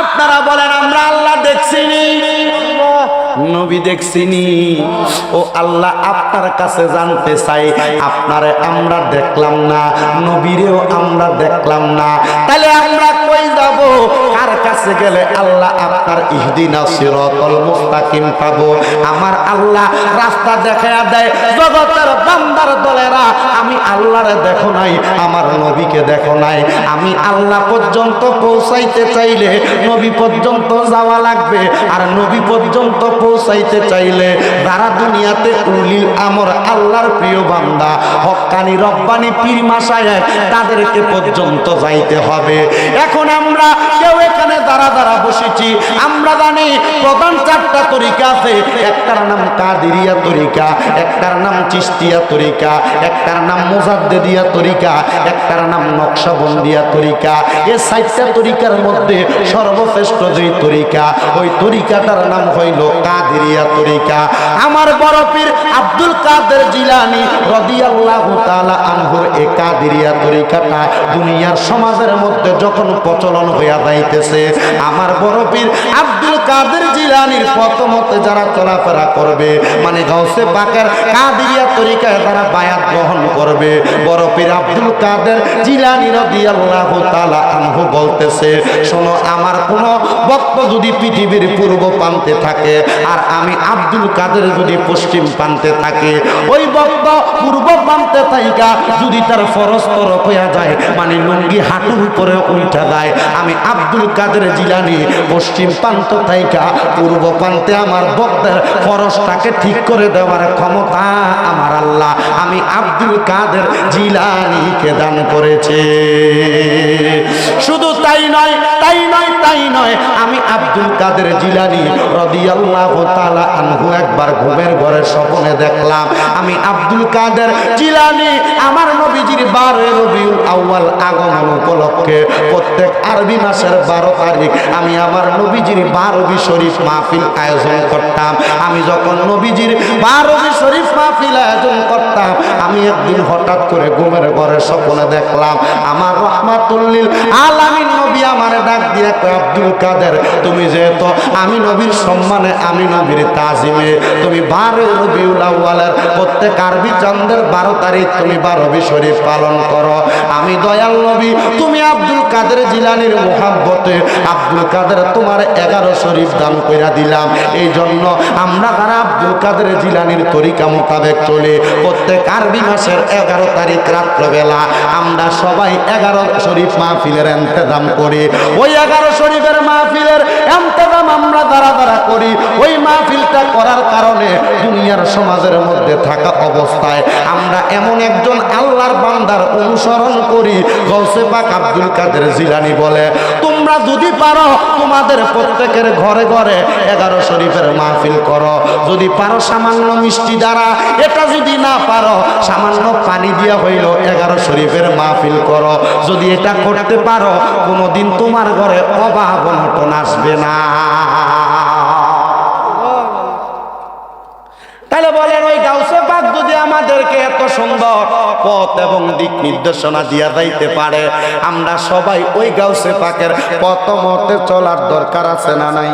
আপনারা বলেন আমরা আল্লাহ দেখছিনি, নবী দেখছিনি? ও আল্লাহ, আপনার কাছে জানতে চাই, আপনারে আমরা দেখলাম না, নবীরেও আমরা দেখলাম না, তাহলে আমরা কই যাব? কার কাছে গেলে আল্লাহ আপনার ইহদিনাস সিরাতাল মুস্তাকিম পাবো? আমার আল্লাহ রাস্তা দেখায়া দেয় জগতের বান্দার দলেরা, আমি আল্লাহরে দেখো নাই, আমার নবীকে দেখো নাই। আমি আল্লাহ পর্যন্ত পৌঁছাইতে চাইলে নবী পর্যন্ত যাওয়া লাগবে, আর নবী পর্যন্ত পৌঁছাইতে চাইলে যারা দুনিয়াতে উলিল আমর আল্লাহর প্রিয় বান্দা হক্কানি রব্বানি পীর মাশায়েখ তাদেরকে পর্যন্ত যাইতে হবে। এখন আমরা কেউ এখানে দাঁড়া দাঁড়া বসেছি, আমরা জানি প্রধান চারটা তরিকা আছে। একটার নাম কাদেরিয়া তরিকা, একটার নাম চিশতিয়া তরিকা, একটার নাম মুজাদ্দিদিয়া তরিকা, একটার নাম নকশবন্দিয়া তরিকা। এই চারটা তরিকার মধ্যে সর্বশ্রেষ্ঠ যে তরিকা, ওই তরিকাটার নাম হইল কাদেরিয়া তরিকা। আমার বড় পীর আব্দুল কাদের জিলানী রাদিয়াল্লাহু তাআলা আনহুর এই কাদেরিয়া তরিকাটা দুনিয়ার সমাজের মধ্যে যখন প্রচলন হইয়া যাইতেছে, আমার বড় পীর আব্দুল কাদের জিলানীর পথমতে যারা চলাফেরা করবে, মানে গাউসে পাকের কাদেরিয়া তরিকায় যারা বায়াত গ্রহণ করবে, বড় পীর আব্দুল কাদের জিলানী রাদিয়াল্লাহু তাআলা আনহু বলতেছে, শোনো, আমার কোন ভক্ত যদি পৃথিবীর পূর্ব প্রান্তে থাকে আর আমি আব্দুল কাদের যদি পশ্চিম প্রান্তে থাকে, ওই ভক্ত পূর্ব প্রান্তে থাইকা যদি তার ফরজ তরফ হইয়া যায়, মানে লুঙ্গি হাঁটুর উপরে উল্টা যায়, আমি আব্দুল কাদের জিলানী পশ্চিম প্রান্ত থাইকা পূর্ব প্রান্তে আমার ভক্তের ফরজটাকে ঠিক করে দেওয়ার ক্ষমতা আমার আল্লাহ আমি আব্দুল কাদের জিলানীকে দান করেছে। শুধু তাই নয়, তাই নয়, তাই নয়, আমি আব্দুল কাদের জিলানী রাদিয়াল্লাহু তাআলা আনহু একবার ঘুমের ঘরে স্বপ্নে দেখলাম, আমি আব্দুল কাদের জিলানী আমার নবীজির 12 রবিউল আউয়াল আগমন উপলক্ষে প্রত্যেক আরবি মাসের 12 তারিখ আমি আমার নবীজির 12 শরীফ মাহফিল আয়োজন করতাম। আমি যখন নবীজির 12 শরীফ মাহফিল আয়োজন করতাম, আমি একদিন হঠাৎ করে ঘুমের ঘরে স্বপ্নে দেখলাম আমার রহমাতুল লিল আলামিন নবী আমারে ডাক দিয়া কয়, আব্দুল কাদের, তুমি যেহেতু আমি নবীর সম্মানে, আমি নবীর তাজিমে তুমি 12 রবিউল আউয়ালের প্রত্যেক আরবি চাঁদের 12 তারিখ তুমি 12 শরীফ পালন করো, আমি দয়াল নবী তুমি আব্দুল কাদের জিলানীর মোহাব্বতে আব্দুল কাদের তোমার 11 শরীফ দান কইরা দিলাম। এই জন্য আমরা যারা আব্দুল কাদের জিলানীর তরিকা মোতাবেক চলে, প্রত্যেক আরবি মাসের 11 তারিখ রাত্রবেলা আমরা সবাই 11 শরীফ মাহফিলের ইন্তজাম করি। ওই 11 শরীফের মাহফিলের ইন্তজাম আমরা দ্বারা দ্বারা করি। ওই মাহফিলটা করার কারণে দুনিয়ার সমাজের মধ্যে থাকা অবস্থায় আমরা এমন একজন আল্লাহর বান্দার অনুসরণ করি, গৌসে পাক আব্দুল কাদের জিলানী বলে, তোমরা যদি পারো তোমাদের প্রত্যেকের ঘরে ঘরে 11 শরীফের মাহফিল করো, যদি পারো সামান্য মিষ্টি দ্বারা, এটা যদি না পারো সামান্য পানি দিয়া হইল 11 শরীফের মাহফিল করো, যদি এটা করতে পারো কোনোদিন তোমার ঘরে অভাব অনটন আসবে না। তাহলে বলেন, ওই গাউসে পাক যদি আমাদেরকে এত সুন্দর পথ এবং দিক নির্দেশনা দিয়া যাইতে পারে, আমরা সবাই ওই গাউসে পাকের পথ মতে চলার দরকার আছে না নাই?